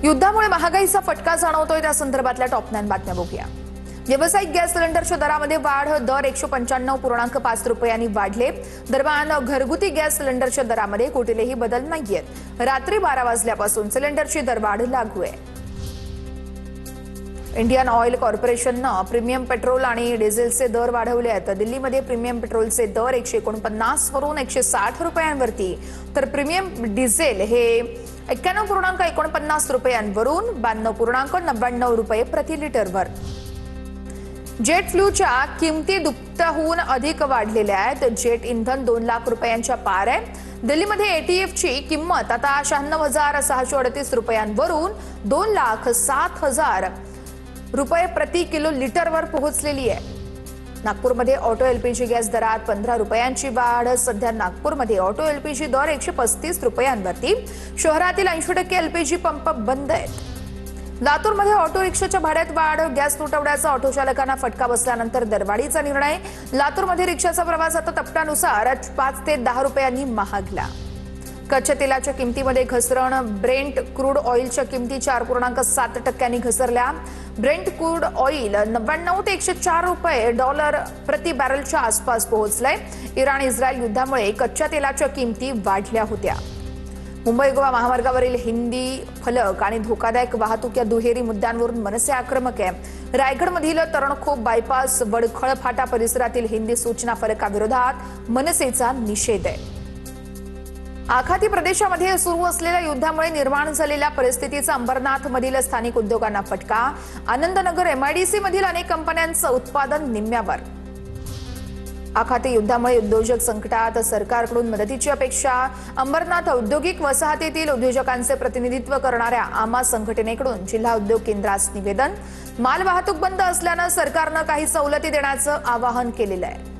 युद्धामुळे महागाईचा फटका जाणवतोय त्या संदर्भातल्या टॉप 9 बातम्या बघूया। व्यावसायिक गॅस सिलेंडरच्या दरामध्ये वाढ, दर 195.5 रुपयांनी वाढले। दरम्यान घरगुती गॅस सिलेंडरच्या दरामध्ये कुठलेही बदल नाहीयेत। रात्री 12 वाजल्यापासून सिलेंडरची दरवाढ लागू आहे। इंडियन ऑइल कॉर्पोरेशननं प्रीमियम पेट्रोल आणि डिझेलचे दर वाढवले आहेत। दिल्लीमध्ये प्रीमियम पेट्रोलचे दर 149 वरून 160 रुपयांवरती, तर प्रीमियम डिझेल हे 91.49 रुपयांवरून 92.99 रुपये प्रति लिटरवर। जेट फ्यूच्या किमती दुप्पटाहून अधिक वाढलेल्या आहेत। जेट इंधन 2 लाख रुपयांच्या पार आहे। दिल्लीमध्ये एटीएफची किंमत आता 96,638 रुपयांवरून 2,07,000 रुपये प्रति किलो लिटरवर पोहोचलेली आहे। नागपूरमध्ये ऑटो एलपीजी गॅस दरात 15 रुपयांची वाढ। सध्या नागपूरमध्ये ऑटो एलपीजी दर 135 रुपयांवरती। शहरातील 80% एलपीजी पंप बंद आहेत। लातूरमध्ये ऑटो रिक्षाच्या भाड्यात वाढ, गॅस तुटवड्याचा ऑटो चालकांना फटका बसल्यानंतर दरवाढीचा निर्णय। लातूरमध्ये रिक्षाचा प्रवास आता टप्प्यानुसार 5 ते 10 रुपयांनी महागला। कच्च्या तेलाच्या किमतीमध्ये घसरण, ब्रेंट क्रूड ऑइलच्या किमती 4.7% घसरल्या। ब्रेंट क्रूड ऑइल 99 ते 104 रुपये डॉलर प्रति बॅरलच्या आसपास पोहोचलंय। इराण इस्रायल युद्धामुळे कच्च्या तेलाच्या किमती वाढल्या होत्या। मुंबई गोवा महामार्गावरील हिंदी फलक आणि धोकादायक वाहतूक या दुहेरी मुद्द्यांवरून मनसे आक्रमक आहे। रायगडमधील तरणखोप बायपास वडखळ फाटा परिसरातील हिंदी सूचना फलकाविरोधात मनसेचा निषेध आहे। आखाती प्रदेशामध्ये सुरू असलेल्या युद्धामुळे निर्माण झालेल्या परिस्थितीचा अंबरनाथमधील स्थानिक उद्योगांना फटका। आनंदनगर एमआयडीसी मधील अनेक कंपन्यांचं उत्पादन निम्म्यावर। आखाती युद्धामुळे उद्योजक संकटात, सरकारकडून मदतीची अपेक्षा। अंबरनाथ औद्योगिक वसाहतीतील उद्योजकांचे प्रतिनिधित्व करणाऱ्या आमा संघटनेकडून जिल्हा उद्योग केंद्रास निवेदन। माल वाहतूक बंद असल्यानं सरकारनं काही सवलती देण्याचं आवाहन केलेलं आहे।